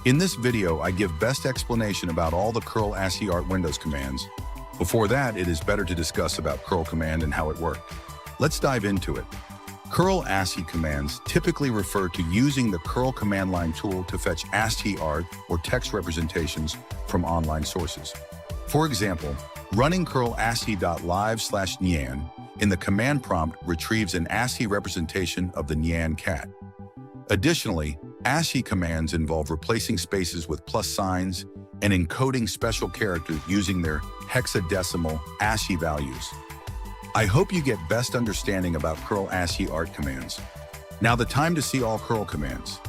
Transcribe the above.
In this video, I give best explanation about all the curl ASCII art Windows commands. Before that, it is better to discuss about curl command and how it worked. Let's dive into it. Curl ASCII commands typically refer to using the curl command line tool to fetch ASCII art or text representations from online sources. For example, running curl ASCII.live/nyan in the command prompt retrieves an ASCII representation of the Nyan cat. Additionally, ASCII commands involve replacing spaces with plus signs and encoding special characters using their hexadecimal ASCII values. I hope you get best understanding about curl ASCII art commands. Now the time to see all curl commands.